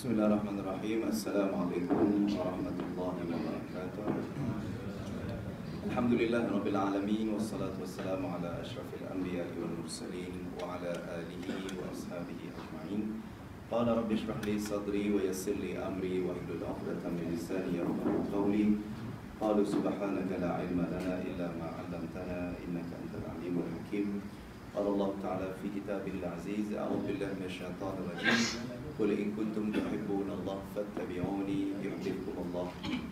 Bismillahirrahmanirrahim. Assalamualaikum warahmatullahi wabarakatuh. Alhamdulillahirabbil alamin wassalatu wassalamu ala asyrafil anbiya'i wal mursalin wa ala alihi wa ashabihi ajma'in. Qala rabbi shrah li sadri wa yassir li amri wa hlul 'uqdatam min lisani yafqahu qawli. Qalu subhanaka la 'ilma lana illa ma 'allamtana innaka antal 'alimul hakim. Qala Allah ta'ala fi kitabihil 'aziz, a'udzu billahi minasyaitonir rajim. قل إن كنتم تحبون الله فاتبعوني يحببكم الله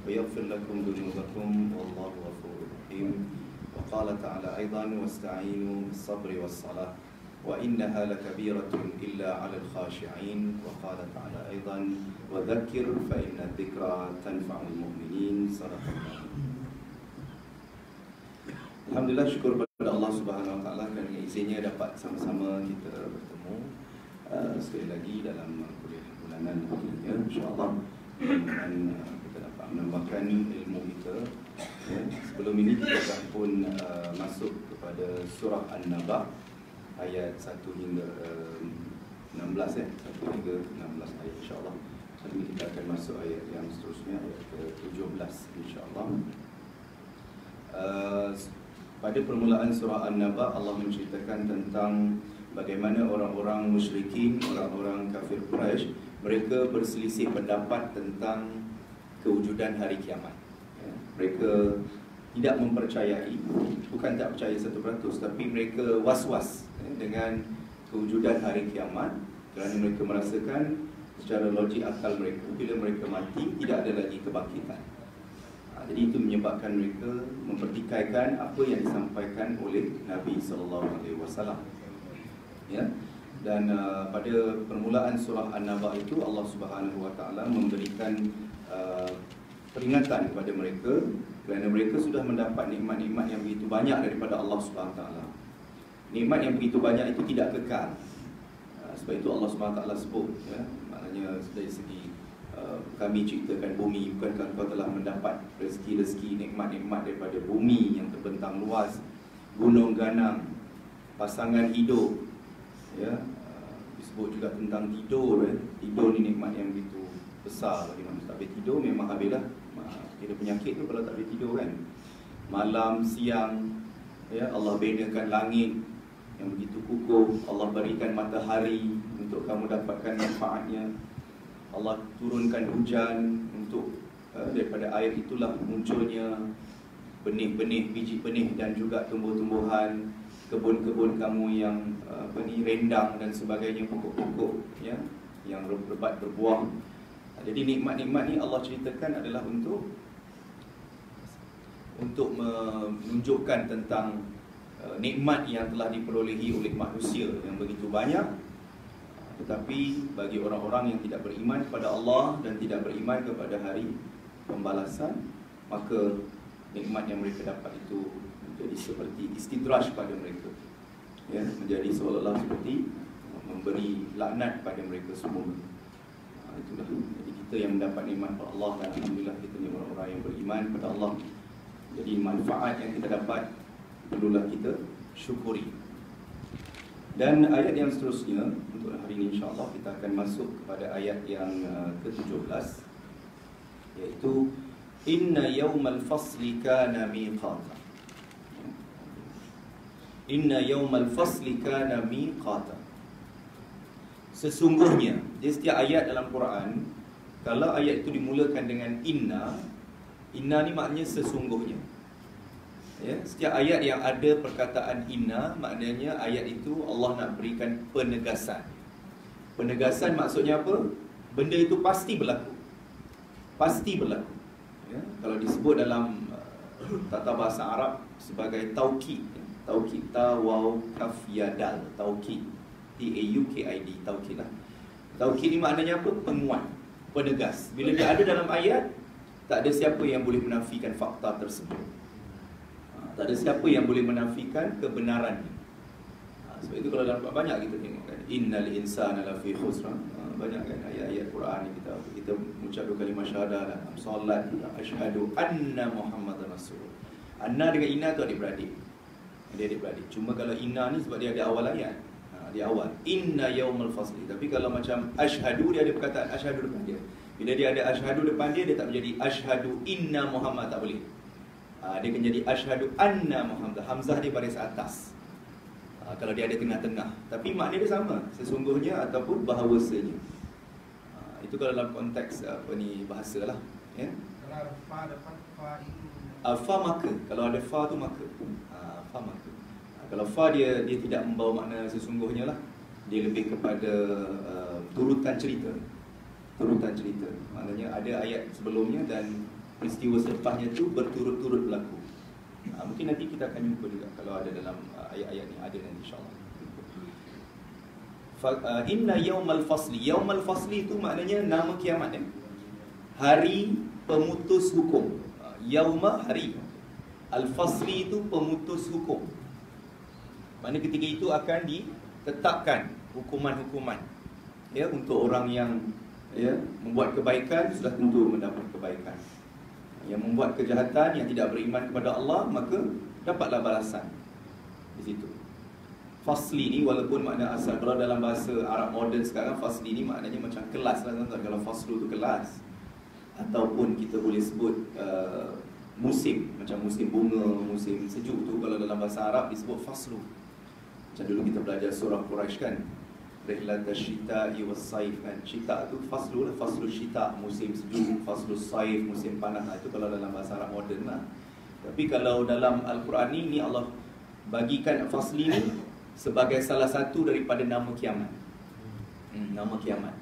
ويغفر لكم ذنوبكم والله غفور رحيم. وقال تعالى أيضا واستعينوا بالصبر والصلاة وإنها لكبيرة إلا على الخاشعين. وقال تعالى أيضا وذكر فإن الذكرى تنفع المؤمنين. صدق الله. Alhamdulillah, syukur kepada Allah Subhanahu Wa Taala kerana izinnya dapat sama-sama kita bertemu sekali lagi dalam kuliah bulanan ini, insya-Allah, dan kita dapat menambahkan ilmu kita. Sebelum ini kita pun masuk kepada surah An-Naba ayat 1 hingga 16 1 hingga 16 ayat, insya-Allah. Hari ini kita akan masuk ayat yang seterusnya, ayat ke-17, insya-Allah. Pada permulaan surah An-Naba, Allah menceritakan tentang bagaimana orang-orang musyrikin, orang-orang kafir Quraisy, mereka berselisih pendapat tentang kewujudan hari kiamat. Mereka tidak mempercayai, bukan tak percaya 100%, tapi mereka was-was dengan kewujudan hari kiamat kerana mereka merasakan secara logik akal mereka, bila mereka mati tidak ada lagi kebangkitan. Jadi itu menyebabkan mereka mempertikaikan apa yang disampaikan oleh Nabi SAW. Ya. Dan pada permulaan surah An-Naba itu Allah Subhanahu Wa Taala memberikan peringatan kepada mereka kerana mereka sudah mendapat nikmat-nikmat yang begitu banyak daripada Allah Subhanahu Wa Taala. Nikmat yang begitu banyak itu tidak kekal. Sebab itu Allah Subhanahu Wa Taala sebut, ya, maknanya dari segi kami ciptakan bumi, bukankah kau telah mendapat rezeki-rezeki, nikmat-nikmat daripada bumi yang terbentang luas, gunung ganang, pasangan hidup, ya, disebut juga tentang tidur. Tidur ni nikmat yang begitu besar bagi manusia. Tak boleh tidur memang habislah. Ada penyakit tu kalau tak boleh tidur kan. Malam, siang, ya, Allah bedakan langit yang begitu kukuh. Allah berikan matahari untuk kamu dapatkan manfaatnya. Allah turunkan hujan untuk daripada air itulah munculnya benih-benih, biji benih dan juga tumbuh-tumbuhan, kebun-kebun kamu yang rendang dan sebagainya, pokok-pokok, ya, yang lebat berbuah. Jadi nikmat-nikmat ni Allah ceritakan adalah untuk menunjukkan tentang nikmat yang telah diperolehi oleh manusia yang begitu banyak. Tetapi bagi orang-orang yang tidak beriman kepada Allah dan tidak beriman kepada hari pembalasan, maka nikmat yang mereka dapat itu menjadi seperti istidraj pada mereka, ya, menjadi seolah-olah seperti memberi laknat pada mereka semua. Itulah. Jadi kita yang mendapat nikmat kepada Allah, dan alhamdulillah kita ni orang-orang yang beriman kepada Allah. Jadi manfaat yang kita dapat perlulah kita syukuri. Dan ayat yang seterusnya untuk hari ini, insya-Allah kita akan masuk kepada ayat yang ke-17, iaitu inna yawmal fasli kana miqata. Inna yawmal fasli kana miqata. Sesungguhnya, dia setiap ayat dalam Quran, kalau ayat itu dimulakan dengan inna ni maknanya sesungguhnya. Ya, setiap ayat yang ada perkataan inna, maknanya ayat itu Allah nak berikan penegasan. Penegasan maksudnya apa? Benda itu pasti berlaku. Pasti berlaku. Ya, kalau disebut dalam tata bahasa Arab sebagai taukid. Taukid, ta waw kaf ya dal, taukid, taukid, taukid lah. Taukid ni maknanya apa? Penguat, penegas. Bila dia ada dalam ayat, tak ada siapa yang boleh menafikan fakta tersebut. Tak ada siapa yang boleh menafikan kebenarannya. Sebab itu kalau dalam banyak kita tengok kan, innal insana lafi khusr. Banyak kan ayat-ayat Quran ni kita mengucap dua kalimah syahadah dalam solat, asyhadu anna Muhammadar Rasul. Anna dengan inna tu adik-beradik. Dia adik-beradik. Cuma kalau inna ni sebab dia ada awal ayat. di awal. Inna yaumal fasli. Tapi kalau macam asyhadu, dia ada perkataan asyhadu depan dia. Bila dia ada asyhadu depan dia, dia tak menjadi asyhadu inna Muhammad, tak boleh. Dia akan jadi asyhadu anna Muhammad. Hamzah dia baris atas. Kalau dia ada tengah-tengah. Tapi makna dia sama, sesungguhnya ataupun bahawasanya. Itu kalau dalam konteks bahasa lah, ya. Kalau ada fa depan, fa itu. Fa maka. Kalau ada fa tu maka. Fa maka. Kalau fa dia tidak membawa makna sesungguhnya lah. Dia lebih kepada turutan cerita. Turutan cerita. Maknanya ada ayat sebelumnya dan peristiwa selepasnya tu berturut-turut berlaku. Mungkin nanti kita akan jumpa juga kalau ada dalam ayat-ayat ni, ada nanti insyaAllah. Inna yaumal fasli. Yaumal fasli itu maknanya nama kiamat, ya? Hari pemutus hukum. Yauma, hari. Al-fasli itu pemutus hukum. Maknanya ketika itu akan ditetapkan hukuman-hukuman, ya, untuk orang yang, ya, membuat kebaikan sudah tentu mendapat kebaikan. Yang membuat kejahatan, yang tidak beriman kepada Allah, maka dapatlah balasan di situ. Fasli ni walaupun makna asal, kalau dalam bahasa Arab moden sekarang, fasli ni maknanya macam kelas lah, tuan-tuan. Kalau faslu tu kelas, ataupun kita boleh sebut musim, macam musim bunga, musim sejuk tu, kalau dalam bahasa Arab disebut faslu. Macam dulu kita belajar surah Quraisy kan, Rihlat asyita'i was-saif kan. Syita tu faslu lah, faslu syita, musim sejuk, faslu saif, musim panas. Itu kalau dalam bahasa Arab moden lah. Tapi kalau dalam Al-Quran ni Allah bagikan fasli ni sebagai salah satu daripada nama kiamat. Nama kiamat.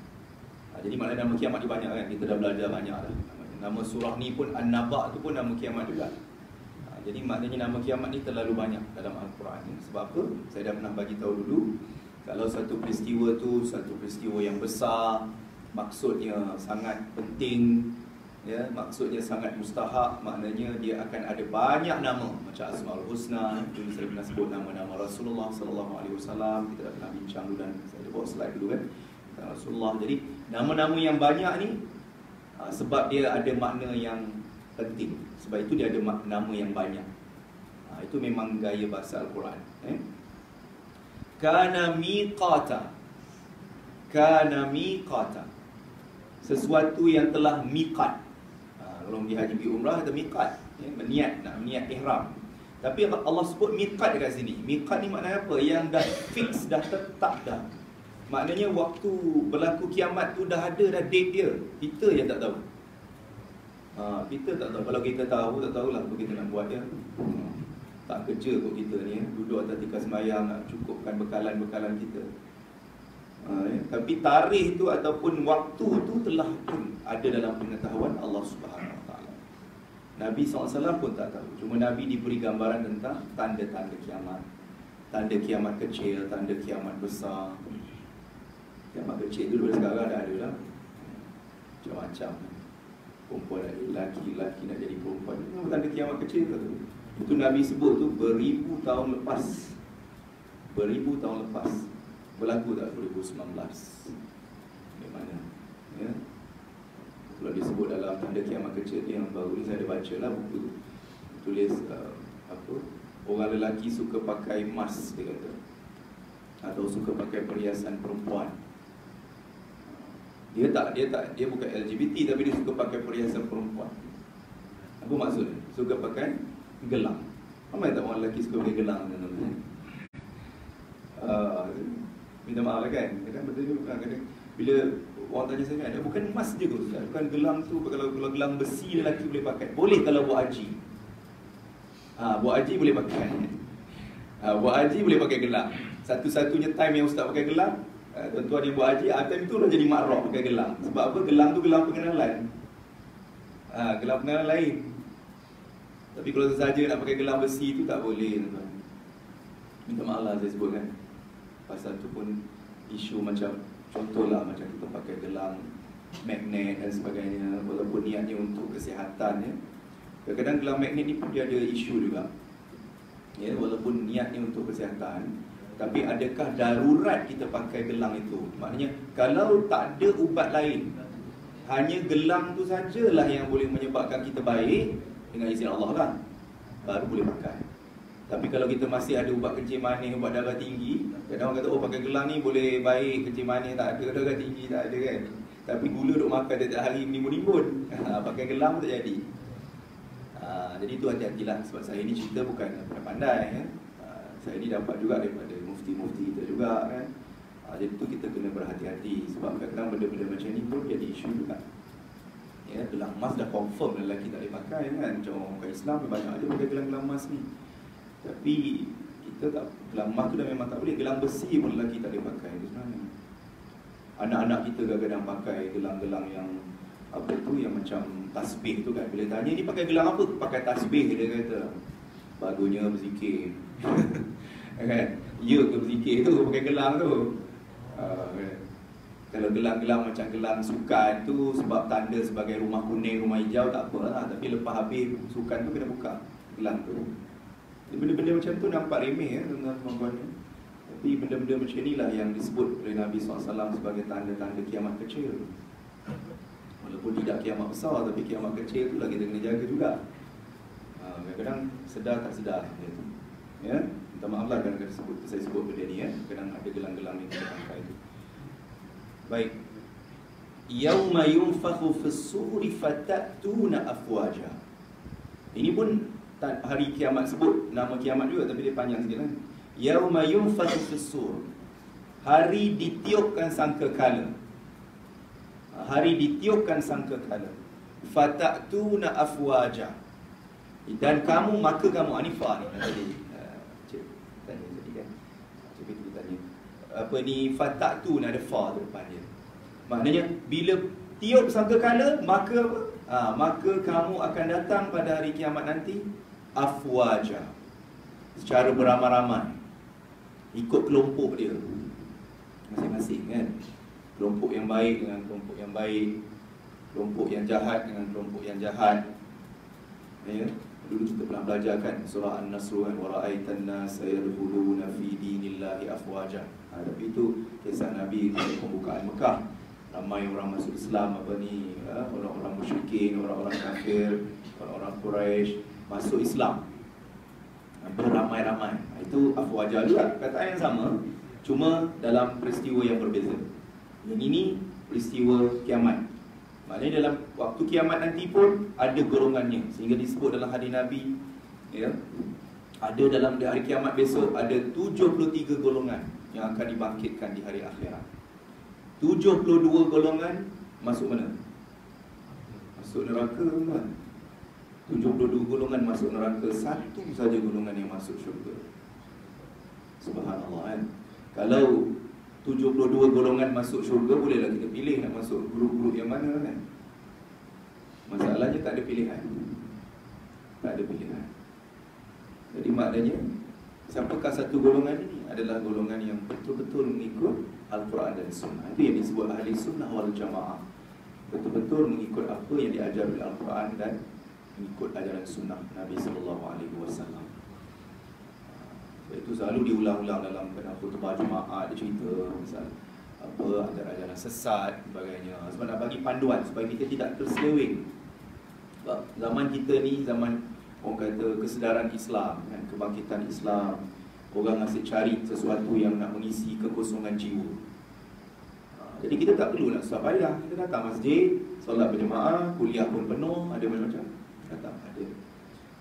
Jadi maknanya nama kiamat ni banyak kan, kita dah belajar banyak dah. Nama surah ni pun An-Naba tu pun nama kiamat juga. Jadi maknanya nama kiamat ni terlalu banyak dalam Al-Quran ni. Sebab apa? Saya dah pernah bagi tahu dulu, kalau satu peristiwa tu satu peristiwa yang besar, maksudnya sangat penting, ya, maksudnya sangat mustahak, maknanya dia akan ada banyak nama, macam Asmaul Husna. Dulu saya pernah sebut nama-nama Rasulullah SAW. Kita dah pernah bincang dulu dan saya ada buat slide dulu kan, Rasulullah. Jadi nama-nama yang banyak ni sebab dia ada makna yang penting. Sebab itu dia ada nama yang banyak. Itu memang gaya bahasa Al-Quran. Kana miqata. Kana miqata. Sesuatu yang telah miqat. Kalau pergi haji, pergi umrah, ada miqat, ya, nak niat ihram. Tapi Allah sebut miqat dekat sini. Miqat ni maknanya apa? Yang dah fix, dah tetap dah. Maknanya waktu berlaku kiamat tu dah ada dah date dia. Kita yang tak tahu. Kita tak tahu. Kalau kita tahu, tak tahulah apa kita nak buat dia. Tak kerja kot kita ni, duduk atas tikar sembahyang, nak cukupkan bekalan-bekalan kita. Tapi tarikh tu ataupun waktu tu telah pun ada dalam pengetahuan Allah Subhanahu Wa Taala. Nabi SAW pun tak tahu. Cuma Nabi diberi gambaran tentang tanda-tanda kiamat. Tanda kiamat kecil, tanda kiamat besar. Kiamat kecil dulu sekarang dah ada lah, macam-macam. Perempuan nak jadi lelaki, lelaki nak jadi perempuan. Tanda kiamat kecil tu. Itu Nabi sebut tu beribu tahun lepas. Beribu tahun lepas. Berlaku tak 2019? Di mana? Ya. Kalau disebut dalam tanda kiamat kecil yang baru ni, saya ada baca lah buku tu. Tulis apa? Orang lelaki suka pakai emas, dia kata. Atau suka pakai perhiasan perempuan. Dia bukan LGBT, tapi dia suka pakai perhiasan perempuan. Apa maksud dia? Suka pakai gelang. Ramai tak orang lelaki suka pakai gelang? Minta maaf lah kan. Kadang betul juga kadang bila orang tanya saya kan, bukan emas je kot Ustaz, bukan gelang tu. Kalau gelang besi lelaki boleh pakai. Boleh kalau buat haji. Buat haji boleh pakai. Buat haji boleh pakai gelang. Satu-satunya time yang Ustaz pakai gelang, tuan-tuan yang buat haji, time tu dah jadi makruf pakai gelang. Sebab apa? Gelang tu gelang pengenalan. Gelang pengenalan lain. Tapi kalau saja nak pakai gelang besi tu tak boleh, tuan-tuan. Minta maaf lah saya sebut kan. Pasal tu pun isu macam, contohlah macam kita pakai gelang magnet dan sebagainya, walaupun niatnya untuk kesihatan, ya. Kadang-kadang gelang magnet ni pun dia ada isu juga, ya, walaupun niatnya untuk kesihatan. Tapi adakah darurat kita pakai gelang itu? Maknanya kalau tak ada ubat lain, hanya gelang tu sajalah yang boleh menyebabkan kita baik, dengan izin Allah lah, baru boleh pakai. Tapi kalau kita masih ada ubat kencing manis, ubat darah tinggi, kadang orang kata, oh pakai gelang ni boleh baik, kencing manis tak ada, darah tinggi tak ada kan. Tapi gula duk makan tiap hari menimbun-nimbun. Pakai gelang tak jadi. Jadi itu hati-hatilah. Sebab saya ni cerita bukan pandai kan. Saya ni dapat juga daripada mufti-mufti kita juga kan. Jadi itu kita kena berhati-hati. Sebab kadang-kadang benda-benda macam ni pun jadi isu juga. Ya, gelang emas dah confirm lelaki tak boleh pakai kan. Macam orang Islam banyak ada pakai gelang-gelang emas ni. Tapi kita tak, gelang emas tu dah memang tak boleh. Gelang besi pun lelaki tak boleh pakai itu sebenarnya. Anak-anak kita kadang-kadang pakai gelang-gelang yang apa tu, yang macam tasbih tu kan. Bila tanya ni pakai gelang apa? Pakai tasbih, dia kata. Bagusnya berzikir. Kan? Ya ke berzikir tu pakai gelang tu. Kan? Kalau gelang-gelang macam gelang sukan tu sebab tanda sebagai rumah kuning, rumah hijau, tak apalah. Tapi lepas habis sukan tu kena buka gelang tu. Benda-benda macam tu nampak remeh ya, tuan-tuan. Tapi benda-benda macam inilah yang disebut oleh Nabi SAW sebagai tanda-tanda kiamat kecil. Walaupun tidak kiamat besar, tapi kiamat kecil tu lah kita kena jaga juga. Kadang-kadang sedar tak sedar ya. Minta maaf lah kadang-kadang saya sebut benda ni ya. Kadang ada gelang-gelang yang kita pakai tu. Baik. Yauma yunfakhu fis-suri fatatuna afwaja. Ini pun hari kiamat sebut nama kiamat juga, tapi dia panjang sikit kan. Yauma yunfakhu fis-sur. Hari ditiupkan sangkakala. Hari ditiupkan sangkakala. Fatatuna afwaja. Dan kamu, maka kamu, Anifah ni tadi. Cik tanya tadi kan. Cik kita tanya. Apa ni, fatatu ni ada fa tu depan dia. Maknanya bila tiup sangkakala, maka maka kamu akan datang pada hari kiamat nanti afwaja, secara beramai-ramai, ikut kelompok dia masing-masing kan. Kelompok yang baik dengan kelompok yang baik, kelompok yang jahat dengan kelompok yang jahat. Ya, dulu kita pernah belajar kan surah An-Nasr kan, wa ra'aitan nas yadkhuluna fi dinillahi afwaja. Tapi itu kisah Nabi pada pembukaan Mekah. Ramai orang masuk Islam, apa ni, orang-orang musyrikin, orang-orang kafir, orang-orang Quraisy masuk Islam beramai-ramai. Itu afwaja juga, kata yang sama, cuma dalam peristiwa yang berbeza. Yang ini peristiwa kiamat. Maknanya dalam waktu kiamat nanti pun ada golongannya, sehingga disebut dalam hadis Nabi ya, ada dalam hari kiamat besok ada 73 golongan yang akan dibangkitkan di hari akhirat. 72 golongan masuk mana? Masuk neraka kan? 72 golongan masuk neraka, satu saja golongan yang masuk syurga. Subhanallah kan. Kalau 72 golongan masuk syurga, bolehlah kita pilih nak masuk grup-grup yang mana kan. Masalahnya tak ada pilihan. Tak ada pilihan. Jadi maknanya siapakah satu golongan ini? Adalah golongan yang betul-betul mengikut Al-Quran dan Sunnah. Itu yang disebut ahli sunnah wal jamaah. Betul-betul mengikut apa yang diajar oleh Al-Quran dan mengikut ajaran sunnah Nabi SAW. Itu selalu diulang-ulang dalam khutbah Jumaat. Dia cerita misal apa ajaran-ajaran sesat sebagainya, sebab nak bagi panduan supaya kita tidak terseleweng. Sebab zaman kita ni zaman orang kata kesedaran Islam kan, kebangkitan Islam. Orang asyik cari sesuatu yang nak mengisi kekosongan jiwa. Jadi kita tak perlu nak susah payah. Kita datang masjid, solat berjemaah, kuliah pun penuh, ada macam-macam. Datang ada.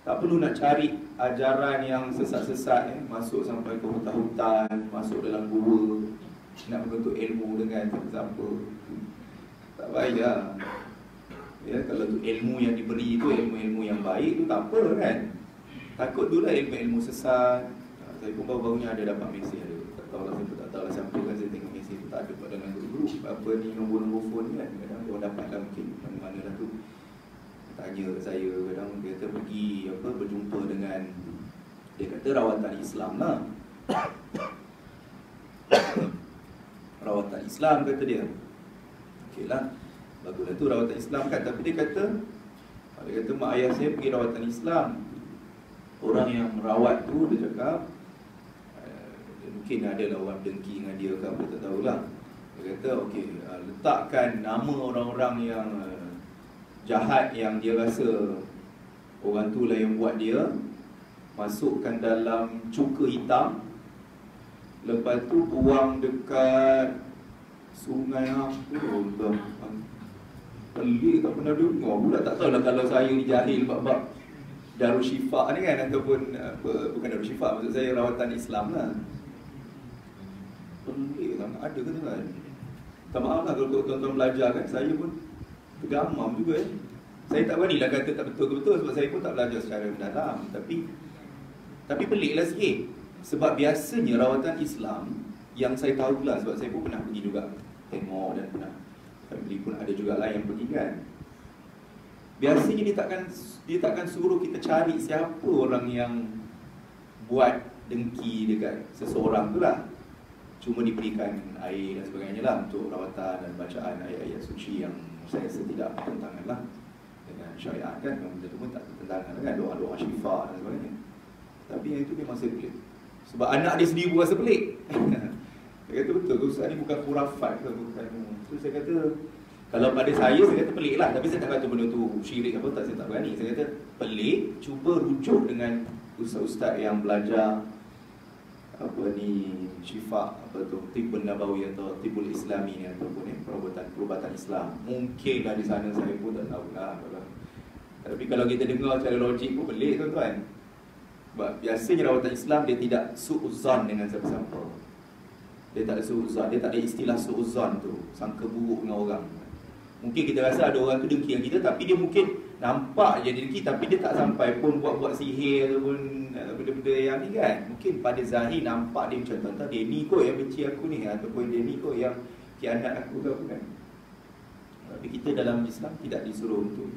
Tak perlu nak cari ajaran yang sesat-sesat masuk sampai ke hutan-hutan, masuk dalam gua, nak menuntut ilmu dengan siapa. Tak payah. Ya, kalau tu ilmu yang diberi itu ilmu-ilmu yang baik tu tak apa kan. Takut dulu lah ilmu-ilmu sesat. Saya pun baru-barunya ada dapat mesej ada. Tak tahu lah, saya tak tahu lah siapa kan, saya tengok mesej tu tak ada pada dalam grup. Apa ni nombor-nombor phone kan. Kadang dia orang dapat lah mungkin mana-mana lah tu. Tanya ke saya, kadang dia kata pergi apa, berjumpa dengan, dia kata rawatan Islam lah. Rawatan Islam kata dia. Okey lah, baguslah tu rawatan Islam kan. Tapi dia kata mak ayah saya pergi rawatan Islam. Orang yang merawat tu dia cakap mungkin ada lah orang dengki dengan dia ke apa, tak tahulah. Dia kata okey, letakkan nama orang-orang yang jahat yang dia rasa orang tu lah yang buat dia. masukkan dalam cuka hitam, lepas tu buang dekat sungai apa. Pelik, tak pernah dengar pula. Tak tahulah kalau saya ni jahil bab-bab Darushifa ni kan, ataupun bukan Darushifa, maksud saya rawatan Islam lah. Pelik sangat, ada ke kan? Tak maaf lah kalau tuan-tuan belajar kan, saya pun tergamam juga Saya tak beranilah kata tak betul-betul sebab saya pun tak belajar secara mendalam. Tapi peliklah sikit. Sebab biasanya rawatan Islam yang saya tahulah, sebab saya pun pernah pergi juga tengok dan pernah family pun ada juga lah yang pergi kan. Biasanya dia takkan suruh kita cari siapa orang yang buat dengki dekat seseorang tu lah. Cuma diberikan air dan sebagainya lah untuk rawatan dan bacaan ayat-ayat suci yang saya rasa tidak bertentangan lah dengan syariat kan. Memang benda tu pun tak bertentangan kan, doa-doa syifa dan sebagainya. Tapi yang itu memang saya pelik. Sebab anak dia sendiri pun rasa pelik. Saya kata betul, Ustaz ni bukan khurafat ke, bukan. So saya kata, kalau pada saya kata pelik lah. Tapi saya tak kata benda tu syirik apa tak, saya tak berani. Saya kata pelik, cuba rujuk dengan ustaz-ustaz yang belajar apa ni, syifa, apa tu, tibun nabawi atau tibul islami ni, ataupun ni, perubatan Islam. Mungkinlah di sana, saya pun tak tahu lah. Tapi kalau kita dengar secara logik pun pelik tuan-tuan. Sebab biasanya rawatan Islam dia tidak su'uzan dengan siapa-siapa. Dia tak ada su'uzan, dia tak ada istilah su'uzan tu, sangka buruk dengan orang. Mungkin kita rasa ada orang tu dengki dengan kita, tapi dia mungkin nampak je dia dengki, tapi dia tak sampai pun buat-buat sihir ataupun benda-benda yang ni kan. Mungkin pada zahir nampak dia macam tuan-tuan, dia ni kot yang benci aku ni, ataupun dia ni kot yang khianat aku ke apa kan. Tapi kita dalam Islam tidak disuruh untuk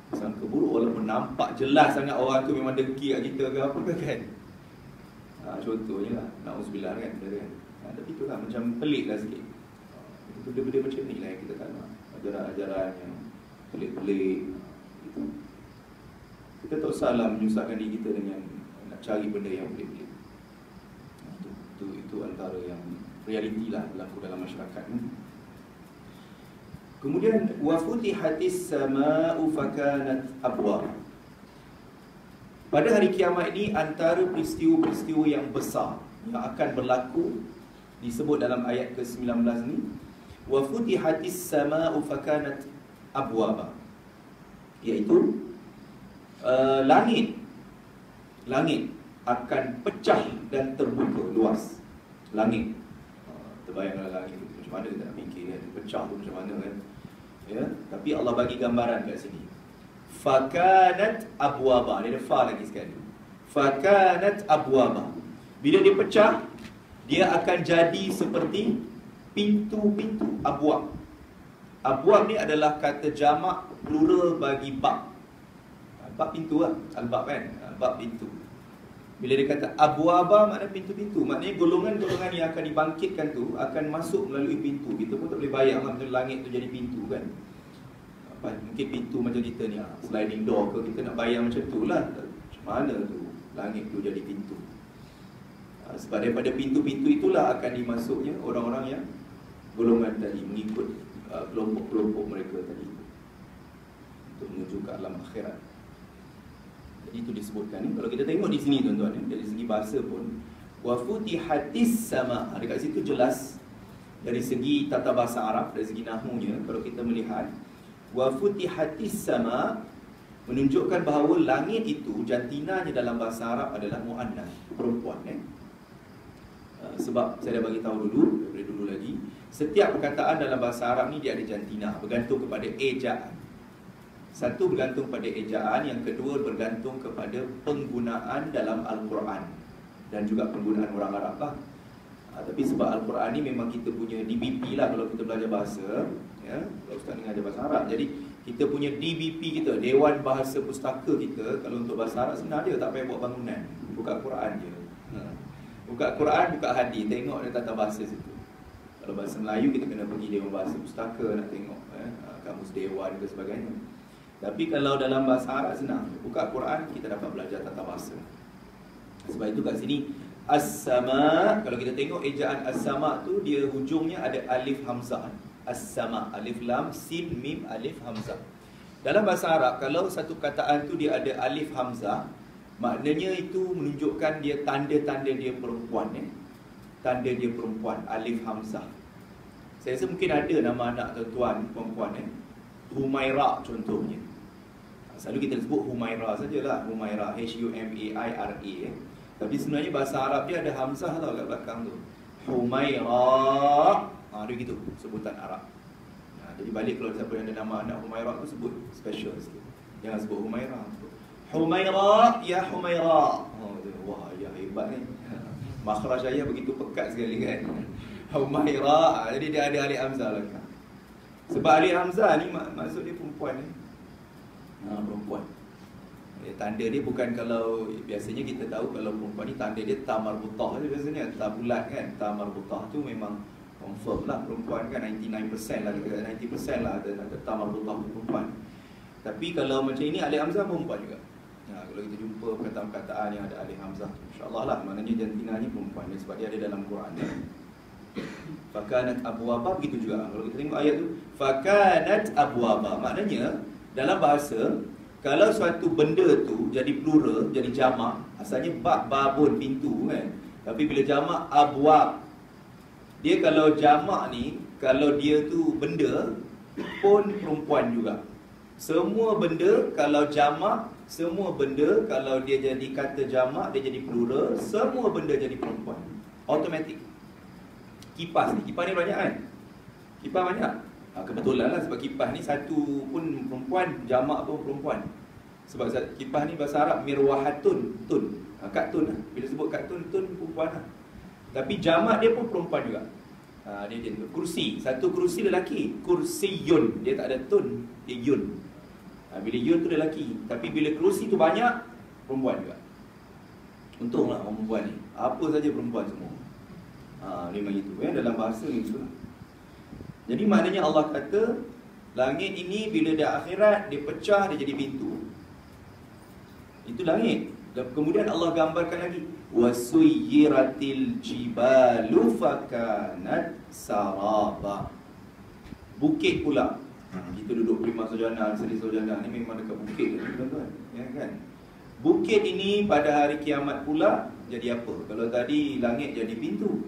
sangka buruk, walaupun nampak jelas sangat orang tu memang dengki kat kita ke apa ke kan. Contohnya lah, na'udzubillah kan, kan. Tapi itulah macam pelik lah sikit. Benda-benda macam ni lah yang kita tak nak. Ajaran-ajaran yang pelik-pelik gitu. Kita tak usahlah menyusahkan diri kita dengan nak cari benda yang pelik-pelik. Itu antara yang realiti lah berlaku dalam masyarakat ni. Kemudian wa futihatis sama'u fakanat abwab. Pada hari kiamat ini antara peristiwa-peristiwa yang besar yang akan berlaku disebut dalam ayat ke-19 ni, wa futihatis sama'u fakanat abwaba, iaitu langit akan pecah dan terbuka luas. Langit, terbayanglah langit macam mana, kita nak fikir kan, pecah tu macam mana kan. Ya, tapi Allah bagi gambaran kat sini. Fakanat abwaba, dia ada fa lagi sekali. Fakanat abwaba. Bila dia pecah, dia akan jadi seperti pintu-pintu. Abwab. Abwab ni adalah kata jamak plural bagi bab. Bab pintu lah, al-bab kan, bab pintu. Bila dia kata abwaba maknanya pintu-pintu, maknanya golongan-golongan yang akan dibangkitkan tu akan masuk melalui pintu. Kita pun tak boleh bayang lah, macam langit tu jadi pintu kan. Mungkin pintu macam kita ni, sliding door ke, kita nak bayang macam tu lah. Macam mana tu langit tu jadi pintu. Sebab daripada pintu-pintu itulah akan dimasuknya orang-orang yang golongan tadi, mengikut kelompok-kelompok mereka tadi, untuk menuju ke alam akhirat. Jadi itu disebutkan ni. Kalau kita tengok di sini tuan-tuan, dari segi bahasa pun, wa futihatis sama, dekat situ jelas dari segi tata bahasa Arab, dari segi nahmunya. Kalau kita melihat wa futihatis sama menunjukkan bahawa langit itu jantinanya dalam bahasa Arab adalah muannas, perempuan sebab saya dah bagi tahu dulu, daripada dulu lagi, setiap perkataan dalam bahasa Arab ni dia ada jantina, bergantung kepada ejaan. Satu bergantung pada ejaan, yang kedua bergantung kepada penggunaan dalam Al-Quran dan juga penggunaan orang Arab lah. Tapi sebab Al-Quran ni memang kita punya DBP lah kalau kita belajar bahasa, ya, kalau Ustaz dengar bahasa Arab. Jadi kita punya DBP kita, Dewan Bahasa Pustaka kita, kalau untuk bahasa Arab sebenarnya dia tak payah buat bangunan, buka Quran je. Buka Quran, buka hadis, tengok dia tata bahasa situ. Kalau bahasa Melayu kita kena pergi Dewan Bahasa Pustaka nak tengok kamus dewan dan sebagainya. Tapi kalau dalam bahasa Arab senang, buka Quran kita dapat belajar tata bahasa. Sebab itu kat sini as-sama, kalau kita tengok ejaan as-sama tu, dia hujungnya ada alif hamzah. As-sama, alif lam sin mim alif hamzah. Dalam bahasa Arab kalau satu kataan tu dia ada alif hamzah, Maknanya itu menunjukkan dia tanda-tanda dia perempuan. Tanda dia perempuan, alif hamzah. Saya rasa mungkin ada nama anak tuan perempuan Humaira contohnya. Selalu kita sebut Humaira sajalah, Humaira, Humaira. Tapi sebenarnya bahasa Arab dia ada hamzah tau kat belakang tu. Humaira. Dia gitu sebutan Arab. Jadi balik kalau siapa yang ada nama anak Humaira tu sebut special sikit. Jangan sebut Humaira. Humaira, ya Humaira. Wah, ya hebat ni. Makhraj saya begitu pekat sekali kan. Humaira. Jadi dia ada alif hamzah lah. Sebab alif hamzah ni maksud dia perempuan perempuan. Tanda dia bukan kalau biasanya kita tahu kalau perempuan ni tanda dia ta marbutah je biasanya, ta bulat kan. Ta marbutah tu memang confirm lah perempuan kan, 99% lah, kita kata 90% lah ada ta marbutah perempuan. Tapi kalau macam ini alif hamzah perempuan juga. Kalau kita jumpa perkataan-perkataan yang ada alif hamzah, insya-Allah lah maknanya jantinanya perempuan sebab dia ada dalam Quran. Fakanat abwaba, begitu juga. Kalau kita tengok ayat tu, fakanat abwaba, maknanya dalam bahasa kalau suatu benda tu jadi plural, jadi jamak, asalnya babun pintu kan. Tapi bila jamak abwab, dia kalau jamak ni, kalau dia tu benda pun perempuan juga. Semua benda kalau jamak, semua benda kalau dia jadi kata jamak, dia jadi plural, semua benda jadi perempuan. Automatik. Kipas ni banyak kan? Kipas banyak. Kebetulan lah sebab kipas ni satu pun perempuan, jamak pun perempuan. Sebab kipas ni bahasa Arab mirwahatun, tun. Katun lah. Bila sebut katun, tun perempuan lah. Tapi jamak dia pun perempuan juga. Dia kursi, satu kursi lelaki, kursiyun, dia tak ada tun, dia yun. Bila yun tu lelaki, tapi bila kursi tu banyak, perempuan juga. Untunglah orang perempuan ni, apa saja perempuan semua. Memang itu dalam bahasa ni tu. Jadi maknanya Allah kata langit ini bila dah akhirat dia pecah, dia jadi pintu. Itu langit. Dan kemudian Allah gambarkan lagi wasuyiratil jibalu fakanat saraba. Bukit pula. Kita duduk Prima Sarjana, Seri Sarjana ni memang dekat bukit tuan-tuan, ya kan? Bukit ini pada hari kiamat pula jadi apa? Kalau tadi langit jadi pintu,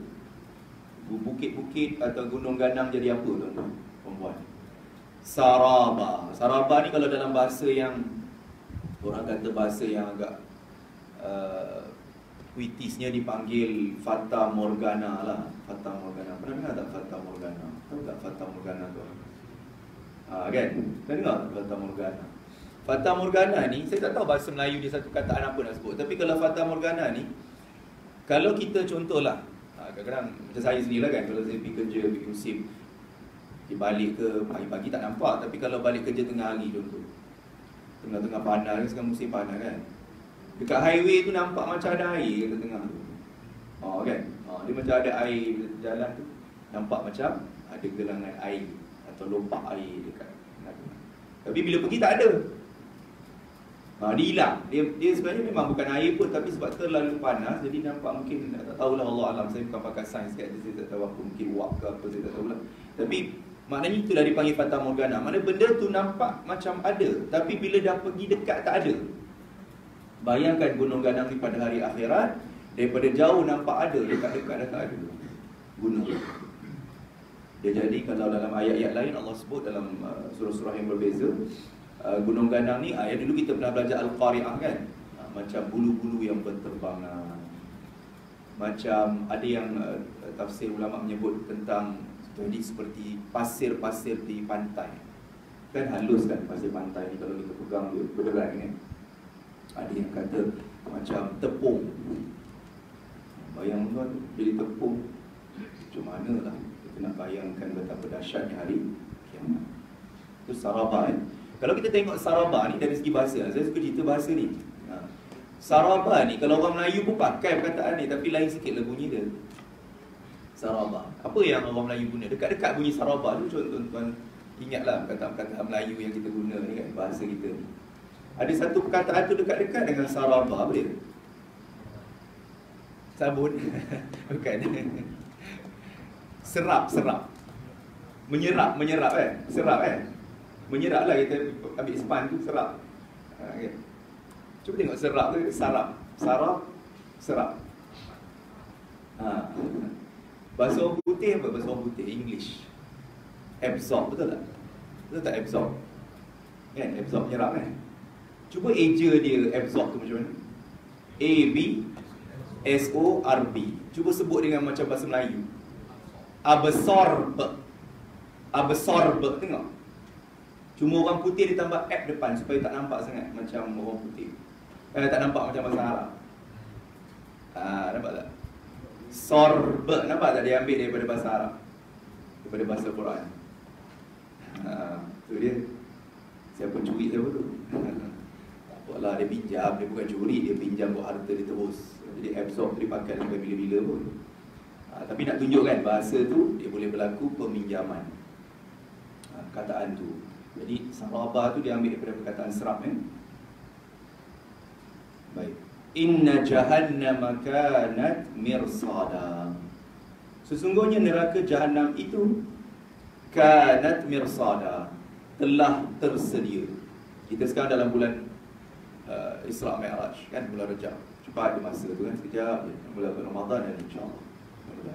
bukit-bukit atau gunung ganang jadi apa tuan-tuan? Perempuan. Saraba. Saraba ni kalau dalam bahasa yang orang kata bahasa yang agak puitisnya dipanggil Fata Morgana lah. Fata Morgana. Pernah dengar tak Fata Morgana? Tahu tak Fata Morgana tu? Kan? Pernah dengar Fata Morgana? Fata Morgana ni, saya tak tahu bahasa Melayu dia satu kataan apa nak sebut. Tapi kalau Fata Morgana ni, kalau kita contohlah, kadang-kadang macam saya sendiri lah kan, kalau saya pergi kerja, pergi musim, balik ke pagi-pagi tak nampak. Tapi kalau balik kerja tengah hari contoh, tengah-tengah panas, sekarang musim panas kan, dekat highway tu nampak macam ada air kat tengah tu. Kan? Dia macam ada air jalan tu, nampak macam ada gelangan air atau lompak air dekat tengah-tengah. Tapi bila pergi tak ada. Dia hilang. Dia sebenarnya memang bukan air pun, tapi sebab terlalu panas jadi nampak, mungkin tak tahulah, Allah alam, saya bukan pakar sains kat saya tak tahu apa, mungkin wak ke apa, saya tak tahulah. Tapi maknanya itulah dipanggil Fata Morgana. Maknanya benda tu nampak macam ada, tapi bila dah pergi dekat tak ada. Bayangkan gunung ganang ni pada hari akhirat, daripada jauh nampak ada, dekat-dekat dah tak ada gunung. Dia jadi kalau dalam ayat-ayat lain Allah sebut dalam surah-surah yang berbeza, gunung ganang ni, dulu kita pernah belajar Al-Qari'ah kan, macam bulu-bulu yang berterbangan. Macam ada yang tafsir ulama menyebut tentang jadi seperti pasir-pasir di pantai. Kan halus kan pasir pantai ni, kalau kita pegang dia berderai kan. Ada yang kata macam tepung. Bayang tuan, jadi tepung macam mana lah. Kita nak bayangkan betapa dahsyatnya hari kiamat. Itu saraba kan. Kalau kita tengok saraba ni dari segi bahasa, saya suka cerita bahasa ni. Saraba ni kalau orang Melayu pun pakai perkataan ni, tapi lain sikit lah bunyi dia. Saraba. Apa yang orang Melayu guna? Dekat-dekat bunyi saraba tu, tuan-tuan ingatlah perkataan-perkataan Melayu yang kita guna ni kan, bahasa kita ni. Ada satu perkataan tu dekat-dekat dengan saraba. Apa dia? Sabun. Bukan. Serap. Menyerap kan? Serap kan? Menyerap lah, kita ambil span tu serap. Okay. Cuba tengok serap tu, sarap. Sarap, serap. Bahasa orang putih apa? Bahasa orang putih, English. Absorb, betul tak? Betul tak absorb? Kan, absorb menyerap kan? Cuba eja dia absorb tu macam mana? A-B-S-O-R-B. Cuba sebut dengan macam bahasa Melayu. Absorb. Absorb, tengok. Cuma orang putih dia tambah ab depan supaya tak nampak sangat macam orang putih. Tak nampak macam bahasa Arab. Nampak tak? Sorb, nampak tak dia ambil daripada bahasa Arab, daripada bahasa Quran. Tu dia. Siapa curi siapa tu? Tak apalah, dia pinjam, dia bukan curi, dia pinjam buat harta dia terus. Jadi absorb dia pakai sampai bila-bila pun. Tapi nak tunjukkan bahasa tu dia boleh berlaku peminjaman. Perkataan tu. Jadi sarabah tu dia ambil daripada perkataan serap Baik. Inna jahannama kanat mirsada. Sesungguhnya neraka Jahannam itu kanat mirsada, telah tersedia. Kita sekarang dalam bulan Isra Mi'raj kan, bulan Rajab. Cepat ada masa tu kan, sekejap je. Bulan Ramadan dan insya-Allah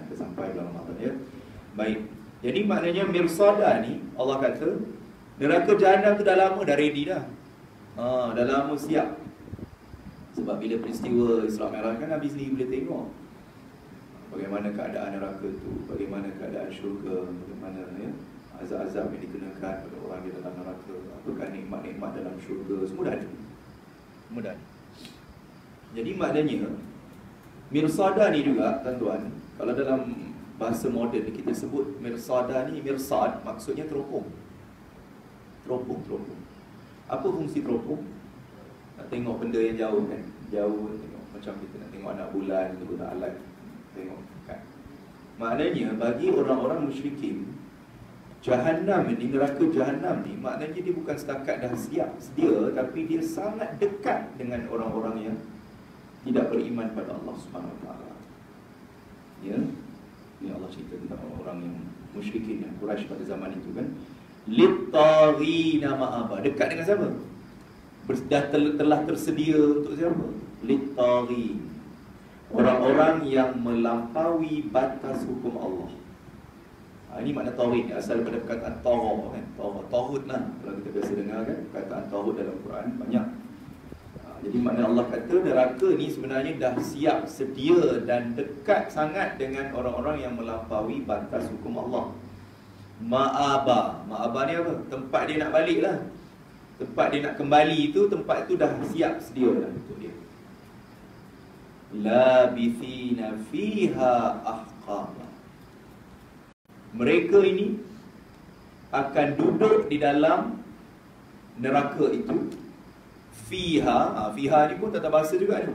kita sampai bulan Ramadan ya. Baik. Jadi maknanya mirsada ni Allah kata neraka Jahannam tu dah lama dah ready dah. Dah lama siap. Sebab bila peristiwa Isra Mi'raj kan Nabi sendiri boleh tengok bagaimana keadaan neraka tu, bagaimana keadaan syurga, bagaimana ya azab-azab yang dikenakan pada orang di dalam neraka, apakah nikmat-nikmat dalam syurga, semua dah ada. Semua dah ada. Jadi maknanya mirsada ni juga tuan-tuan, kalau dalam bahasa moden kita sebut mirsada ni, mirsad maksudnya teropong. Teropong. Apa fungsi teropong? Nak tengok benda yang jauh kan, jauh tengok, macam kita nak tengok anak bulan, kita guna alat tengok kan. Maknanya bagi orang-orang musyrikin, Jahannam ni, neraka Jahannam ni, maknanya dia bukan setakat dah siap sedia, tapi dia sangat dekat dengan orang-orang yang tidak beriman pada Allah Subhanahu Wa Taala. Ya, ini Allah cerita tentang orang-orang yang musyrikin, yang Quraisy pada zaman itu kan. Lit-taghina ma'aba, dekat dengan siapa? Telah tersedia untuk siapa? Lit-taghin, orang-orang yang melampaui batas hukum Allah. Ini makna tauhid, asal daripada perkataan tagha kan. Tauhid lah kalau kita biasa dengar kan, perkataan tauhid dalam Quran banyak. Jadi makna Allah kata neraka ni sebenarnya dah siap sedia dan dekat sangat dengan orang-orang yang melampaui batas hukum Allah. Ma'aba ni apa? Tempat dia nak balik lah. Tempat dia nak kembali tu, tempat tu dah siap sedia dah untuk dia. Labithina fiha ahqaba. Mereka ini akan duduk di dalam neraka itu. Fiha, fiha ni pun tata bahasa juga ni.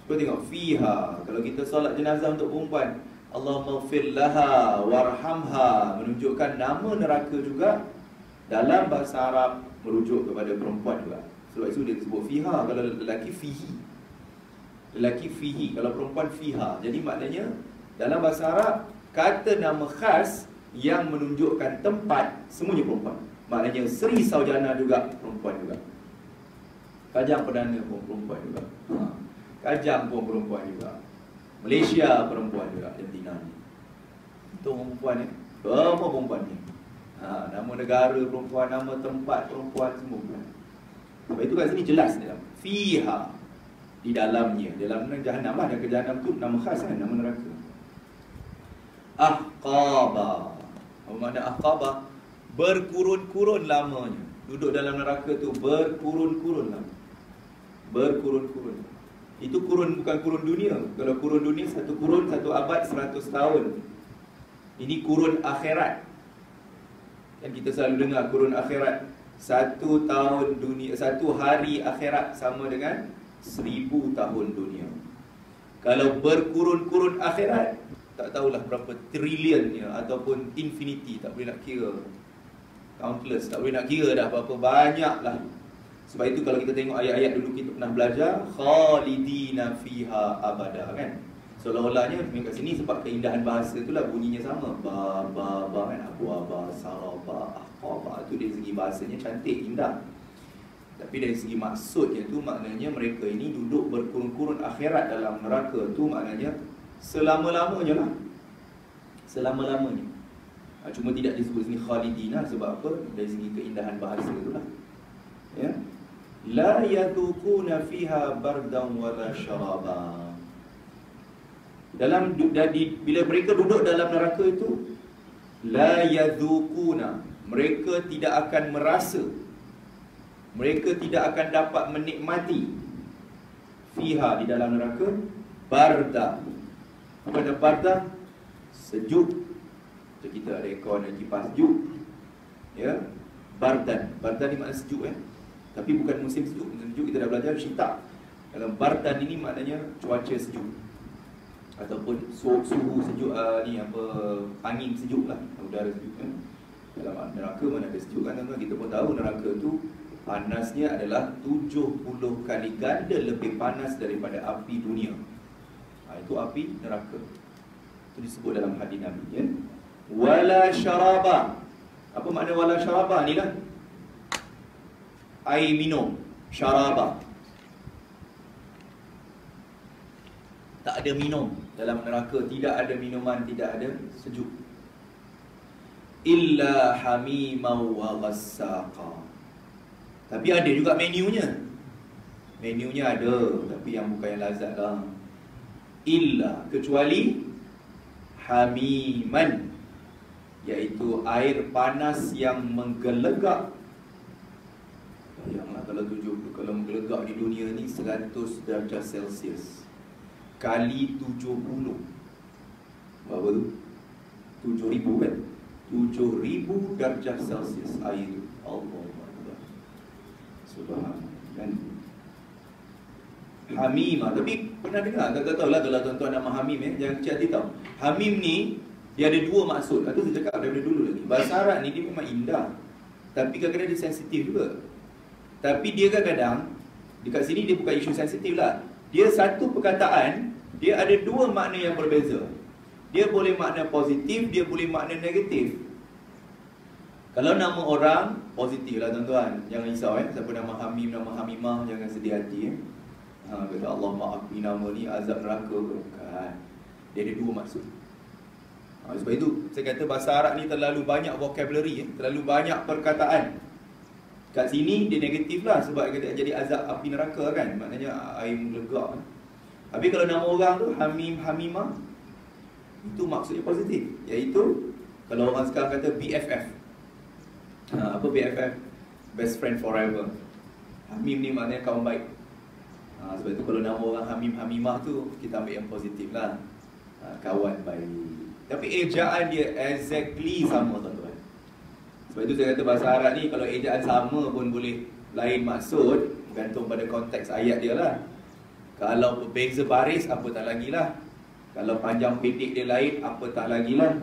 Cuba tengok fiha. Kalau kita solat jenazah untuk perempuan, Allahumma ighfir laha warhamha, menunjukkan nama neraka juga. Dalam bahasa Arab merujuk kepada perempuan juga. Sebab itu dia sebut fiha. Kalau lelaki fihi, lelaki fihi, kalau perempuan fiha. Jadi maknanya dalam bahasa Arab kata nama khas yang menunjukkan tempat semuanya perempuan. Maknanya Sri Saujana juga perempuan juga. Kajang Perdana pun perempuan juga. Kajang pun perempuan juga. Malaysia perempuan juga. Argentina ni, itu orang perempuan ni. Semua perempuan ni. Nama negara perempuan, nama tempat perempuan, semua perempuan. Sebab itu kat sini jelas dia. Fiha, di dalamnya. Dalam Jahannam lah. Dan ke Jahannam tu nama khas kan, nama neraka. Ahqaba. Apa makna ahqaba? Berkurun-kurun lamanya. Duduk dalam neraka tu berkurun-kurun lama. Berkurun-kurun. Itu kurun, bukan kurun dunia. Kalau kurun dunia, satu kurun, satu abad, 100 tahun. Ini kurun akhirat. Kan kita selalu dengar kurun akhirat. 1 tahun dunia, 1 hari akhirat sama dengan 1000 tahun dunia. Kalau berkurun-kurun akhirat, tak tahulah berapa trilionnya ataupun infinity, tak boleh nak kira. Countless, tak boleh nak kira dah berapa banyak lah. Sebab itu kalau kita tengok ayat-ayat dulu kita pernah belajar, khalidina fiha abada kan. Seolah-olahnya kat sini sebab keindahan bahasa itulah bunyinya sama. Ba kan, abwaba, saraba, ahqaba. Itu dari segi bahasanya cantik, indah. Tapi dari segi maksudnya tu, maknanya mereka ini duduk berkurun-kurun akhirat dalam neraka tu, maknanya selama-lamanya lah. Selama-lamanya. Cuma tidak disebut sini khalidina. Sebab apa? Dari segi keindahan bahasa tu lah. Ya. La yadhuquna fiha bardan wala syaraba. Bila mereka duduk dalam neraka itu, la yadhuquna, mereka tidak akan merasa, mereka tidak akan dapat menikmati fiha, di dalam neraka, barda. Apa ada barda? Sejuk. Macam kita ada aircon, ada kipas sejuk. Ya. Bardan. Bardan ni makna sejuk, tapi bukan musim sejuk. Musim sejuk kita dah belajar syita. Dalam bardan ini maknanya cuaca sejuk, ataupun suhu sejuk, angin sejuk lah, udara sejuk kan. Dalam neraka mana ada sejuk kan tuan-tuan. Kita pun tahu neraka tu panasnya adalah 70 kali ganda lebih panas daripada api dunia. Itu api neraka. Itu disebut dalam hadis Nabi, ya. Wala syaraba. Apa makna wala syaraba ni lah? Air minum, syaraba. Tak ada minum dalam neraka, tidak ada minuman, tidak ada sejuk. Illa hamimau wa ghassaqa. Tapi ada juga menunya. Menunya ada, tapi yang bukan yang lazat lah. Illa, kecuali hamiman, iaitu air panas yang menggelegak. Bayanglah kalau menggelegak di dunia ni 100 darjah Celsius kali 70. Berapa tu? 7,000 kan? 7,000 darjah Celsius air tu. Allah Akbar. Subhanallah kan? Hamimah. Tapi pernah dengar? Tak tahu lah kalau tuan-tuan nama Hamim, jangan kecil hati tau. Hamim ni dia ada dua maksud. Itu saya cakap daripada dulu lagi. Bahasa Arab ni dia memang indah, tapi kadang-kadang dia sensitif juga. Tapi dia kadang-kadang dekat sini dia bukan isu sensitif lah. Dia satu perkataan, dia ada dua makna yang berbeza. Dia boleh makna positif, dia boleh makna negatif. Kalau nama orang, positif lah tuan-tuan. Jangan risau siapa nama Hamim, nama Hamimah, jangan sedih hati kata Allah maafkan nama ni azab neraka ke? Bukan. Dia ada dua maksud. Sebab itu saya kata bahasa Arab ni terlalu banyak vocabulary, terlalu banyak perkataan. Kat sini dia negatif lah, sebab dia jadi azab api neraka kan, maknanya air menggelegak. Tapi kalau nama orang tu Hamim, Hamimah, itu maksudnya positif, iaitu kalau orang sekarang kata BFF. Apa BFF? Best friend forever. Hamim ni maknanya kawan baik. Sebab itu kalau nama orang Hamim, Hamimah tu kita ambil yang positif lah, kawan baik. Tapi ejaan dia exactly sama tuan-tuan. Sebab itu saya kata bahasa Arab ni kalau ejaan sama pun boleh lain maksud, bergantung pada konteks ayat dia lah. Kalau berbeza baris, apa tak lagi lah. Kalau panjang pendek dia lain, apa tak lagi lah.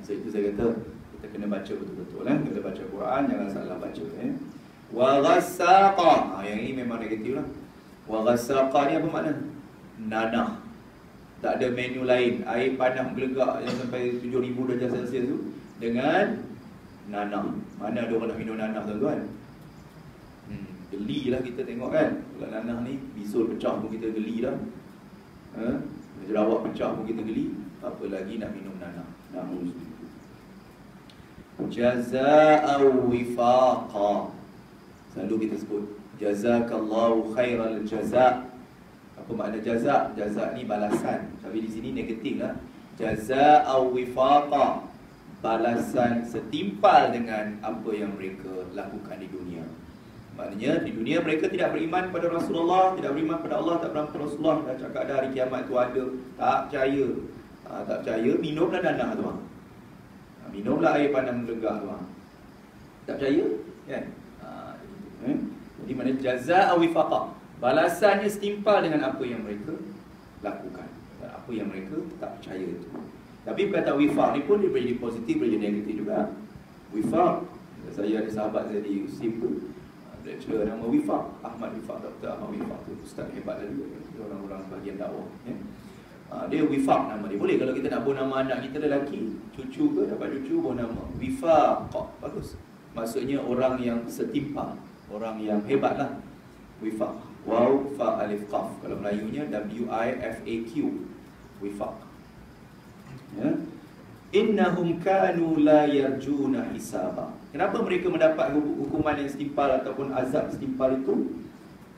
Sebab itu saya kata kita kena baca betul-betul Kena baca Quran, jangan salah baca Wa ghassaqa. Yang ini memang negatif lah. Wa ghassaqa ni apa makna? Nanah. Tak ada menu lain. Air panas menggelegak yang sampai 7,000 darjah Celsius tu dengan nanah. Mana ada orang nak minum nanah tuan-tuan? Geli lah kita tengok kan. Kalau nanah ni bisul pecah pun kita geli dah. Jerawat pecah pun kita geli, apa lagi nak minum nanah. Jazaa'u wifaqa. Selalu kita sebut jazakallahu khairal jaza'. Apa makna jaza'? Jaza' ni balasan, tapi di sini negatif lah. Jazaa'u wifaqa, balasan setimpal dengan apa yang mereka lakukan di dunia. Maknanya di dunia mereka tidak beriman pada Rasulullah, tidak beriman pada Allah, tak beriman pada Rasulullah. Dah cakap dah hari kiamat tu ada, tak percaya. Tak percaya, minumlah nanah tu. Minumlah air panas menggelegak tu. Tak percaya kan? Jadi mana jazaa wifaqa, balasannya setimpal dengan apa yang mereka lakukan, apa yang mereka tak percaya itu. Tapi perkataan wifaq ni pun dia boleh jadi positif, boleh jadi negatif juga. Wifaq, saya ada sahabat saya di USIM tu, lecturer nama Wifaq, Ahmad Wifaq, Dr. Ahmad Wifaq tu, ustaz hebat lah juga, orang-orang bahagian dakwah dia Wifaq nama dia. Boleh kalau kita nak bawa nama anak kita lelaki, cucu ke dapat cucu, bawa nama Wifaq, bagus. Maksudnya orang yang setimpal, orang yang hebat lah. Wifaq. Waw, fa, alif, qaf. Kalau Melayunya W-I-F-A-Q. Wifaq. Ya. Innahum kanu la yarjuna hisaba. Kenapa mereka mendapat hukuman yang setimpal ataupun azab setimpal itu?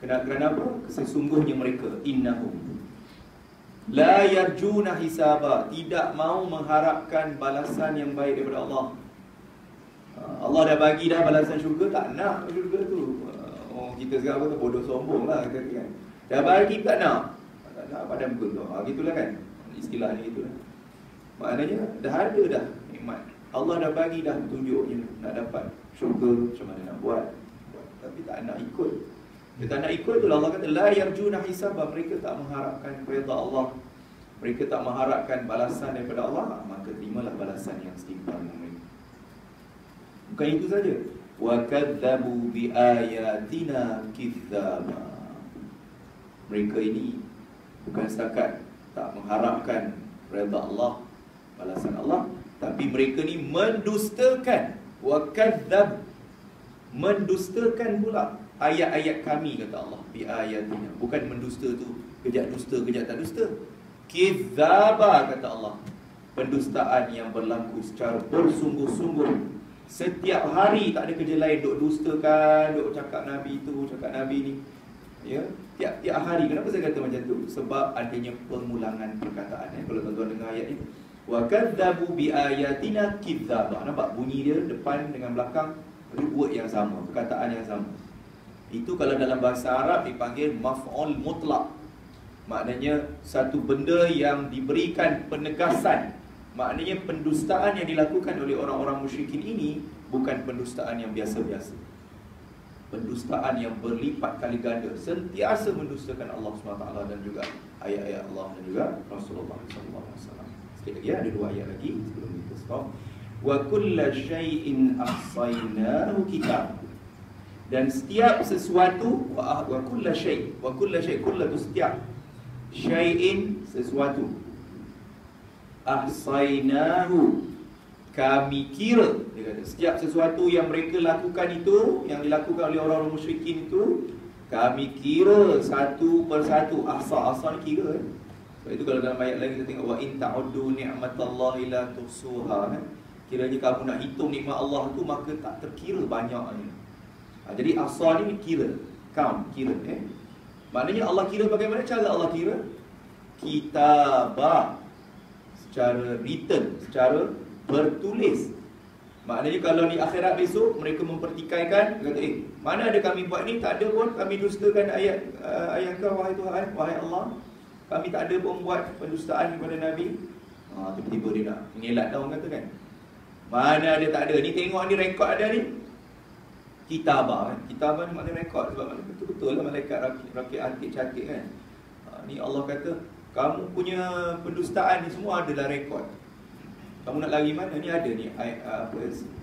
Kenapa? Sesungguhnya mereka innahum la yarjuna hisaba, tidak mau mengharapkan balasan yang baik daripada Allah. Allah dah bagi dah balasan syurga, tak nak syurga tu. Kita sekarang kata bodoh sombong lah kata kan. Dah bagi tak nak. Tak nak pada muka tu. Gitulah kan. Istilahnya itulah. Maknanya dah ada dah nikmat. Allah dah bagi dah petunjuknya nak dapat syurga, macam mana nak buat. Tapi tak nak ikut. Dia tak nak ikut tu Allah kata la yarjuna hisaba, mereka tak mengharapkan redha Allah. Mereka tak mengharapkan balasan daripada Allah, maka terimalah balasan yang setimpal dengan mereka. Bukan itu saja. Wa kadzabu bi ayatina kidzaba. Mereka ini bukan setakat tak mengharapkan redha Allah, balasan Allah, tapi mereka ni mendustakan. Wa kadzab, mendustakan pula ayat-ayat kami, kata Allah. Bi ayatina. Bukan mendusta tu kejap dusta, kejap tak dusta. Kidzaba, kata Allah. Pendustaan yang berlaku secara bersungguh-sungguh. Setiap hari tak ada kerja lain, duk dustakan, duk cakap Nabi tu, cakap Nabi ni. Ya, tiap-tiap hari. Kenapa saya kata macam tu? Sebab adanya pengulangan perkataan. Kalau tuan-tuan dengar ayat ni, wa kadzabu bi ayatina kidzaba. Nampak bunyi dia depan dengan belakang word yang sama, perkataan yang sama. Itu kalau dalam bahasa Arab dipanggil maf'ul mutlaq. Maknanya satu benda yang diberikan penegasan. Maknanya pendustaan yang dilakukan oleh orang-orang musyrikin ini bukan pendustaan yang biasa-biasa. Pendustaan yang berlipat kali ganda, sentiasa mendustakan Allah SWT dan juga ayat-ayat Allah dan juga Rasulullah SAW. Sekali lagi, ada dua ayat lagi sebelum kita stop. Wa kulla syai'in ahsaynahu kitab. Dan setiap sesuatu, wa kulla syai', wa kulla syai', kulla tu setiap, syai'in sesuatu, ahsaynahu, kami kira. Dia kata setiap sesuatu yang mereka lakukan itu, yang dilakukan oleh orang-orang musyrikin itu, kami kira satu persatu. Ahsa ni kira. Sebab itu kalau dalam ayat lain kita tengok wa in ta'uddu ni'matallahi la tuhsuha. Kiranya kamu nak hitung nikmat Allah tu, maka tak terkira banyaknya. Jadi ahsa ni kira, count, kira. Maknanya Allah kira bagaimana cara Allah kira? Kitabah, secara written, secara bertulis. Maknanya kalau di akhirat besok mereka mempertikaikan, kata mana ada kami buat ni, tak ada pun kami dustakan ayat kau wahai Tuhan, wahai Allah. Kami tak ada pun buat pendustaan kepada Nabi. Tiba-tiba dia nak mengelak dah, orang kata kan. Mana ada, tak ada. Ni tengok ni rekod ada ni. Kitabah kan. Kitabah ni maknanya rekod. Sebab betul-betul lah malaikat rakit cantik kan. Ni Allah kata kamu punya pendustaan ni semua adalah rekod. Kamu nak lari mana? Ni ada ni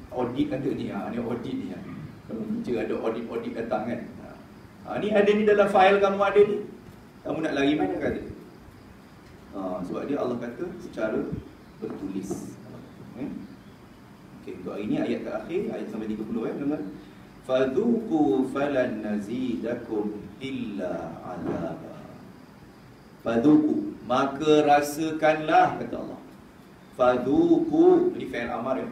audit ada ni. Ni audit ni. Kalau kerja ada audit datang kan. Ni ada ni dalam file kamu ada ni. Kamu nak lari mana kata? Sebab dia Allah kata secara bertulis. Okey, untuk hari ni ayat terakhir, ayat sampai 30 dengar. Fadhuqu falan nazidakum illa azaba. Fadhuqu, maka rasakanlah, kata Allah. Fadhuqu, ini fi'il amar ya.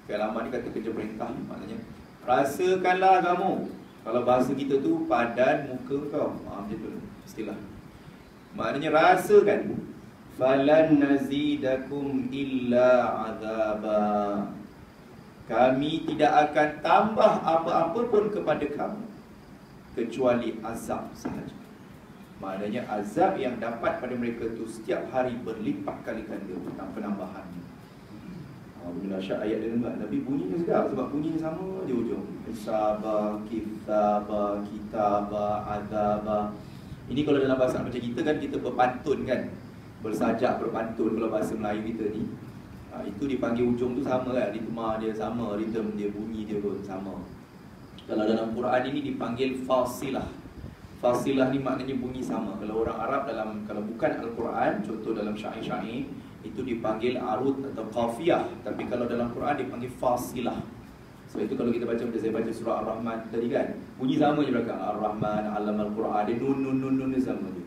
Fi'il amar ni kata kerja perintah, maknanya rasakanlah kamu. Kalau bahasa kita tu padan muka kau. Macam tu istilah. Maknanya rasakan. Falan nazidakum illa azaba. Kami tidak akan tambah apa-apa pun kepada kamu kecuali azab sahaja. Maknanya azab yang dapat pada mereka itu setiap hari berlipat kali ganda penambahannya. Bila syak ayat dia dengar, tapi bunyinya sedap sebab bunyinya sama di ujung. Hisaba, kitabah, kitabah, azabah. Ini kalau dalam bahasa macam kita kan, kita berpantun kan, bersajak berpantun kalau bahasa Melayu kita ni. Itu dipanggil ujung tu sama kan, ritma dia sama, ritm dia, bunyi dia pun sama. Kalau dalam Quran ini dipanggil fasilah. Fasilah ni maknanya bunyi sama. Kalau orang Arab kalau bukan Al-Quran, contoh dalam syair-syair, itu dipanggil arud atau qafiyah. Tapi kalau dalam Quran dipanggil fasilah. Sebab itu kalau kita baca, macam saya baca surah Ar-Rahman tadi kan, Bunyi sama je belakang. Ar-Rahman, Allamal Quran. Dia nun dia sama je.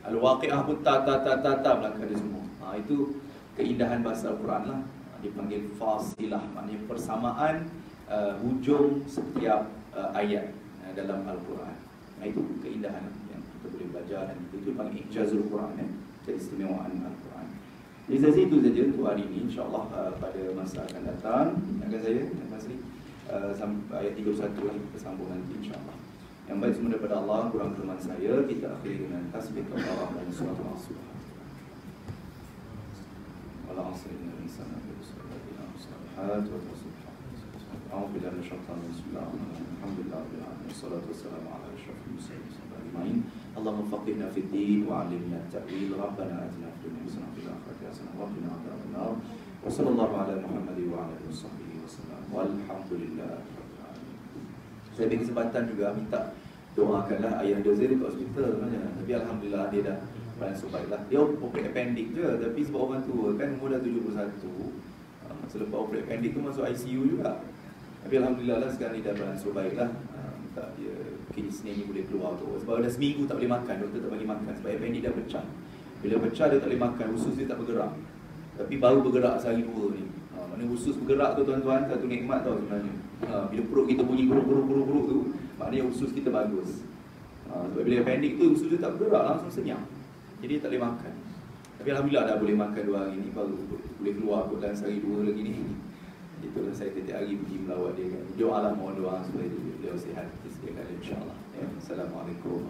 Al-Waqi'ah pun ta belakang dia semua. Itu keindahan bahasa Al-Quran lah. Dipanggil fasilah, maknanya persamaan hujung setiap ayat dalam Al-Quran. Itu keindahan yang kita boleh belajar, dan itu dipanggil Ijazul Quran, keistimewaan Al-Quran. Jadi saya itu saja untuk hari ini. InsyaAllah pada masa akan datang akan saya sampai ayat 31 lagi kita sambung nanti insyaAllah. Yang baik semua daripada Allah, kurang kelemahan saya, kita akhiri dengan tasbih Allah dan surat al-Asr. Wala asri innal insana lafi khusr illa al-salihat wa tasbih. A'udzu billahi minasy syaithanir rajim. Bismillahirrahmanirrahim. Alhamdulillahirabbil alamin. Wassalatu wassalamu ala asyrafil mursalin. Allahumma faqihna fid din wa 'allimna at-ta'wil. Rabbana atina fid dunya hasanah wa fil akhirati hasanah wa qina adzaban nar. Wa sallallahu ala Muhammadin wa ala alihi washabbihi wasallam. Walhamdulillahirabbil alamin. Saya beri kesempatan juga minta doakanlah ayah dia Zaid kat hospital sebenarnya. Tapi alhamdulillah dia dah beransur baiklah. Dia operate appendix je, tapi sebab orang tua kan umur dah 71. Selepas operate appendix tu masuk ICU juga. Tapi alhamdulillah lah sekarang dia dah beransur baiklah. Minta dia mungkin Isnin ni boleh keluar tu. Sebab dah seminggu tak boleh makan, doktor tak bagi makan sebab appendix dah pecah. Bila pecah dia tak boleh makan, usus dia tak bergerak. Tapi baru bergerak sehari dua ni. Mana usus bergerak tu tuan-tuan, satu nikmat tau sebenarnya. Bila perut kita bunyi guruk-guruk tu, maknanya usus kita bagus. Sebab bila appendix tu usus dia tak bergerak, langsung senyap. Jadi dia tak boleh makan. Tapi alhamdulillah dah boleh makan 2 hari ni, baru boleh keluar kot dalam sehari 2 lagi ni. Itulah saya setiap hari pergi melawat dia kan. Doalah, mohon doa supaya beliau sihat. Insya-Allah. Assalamualaikum.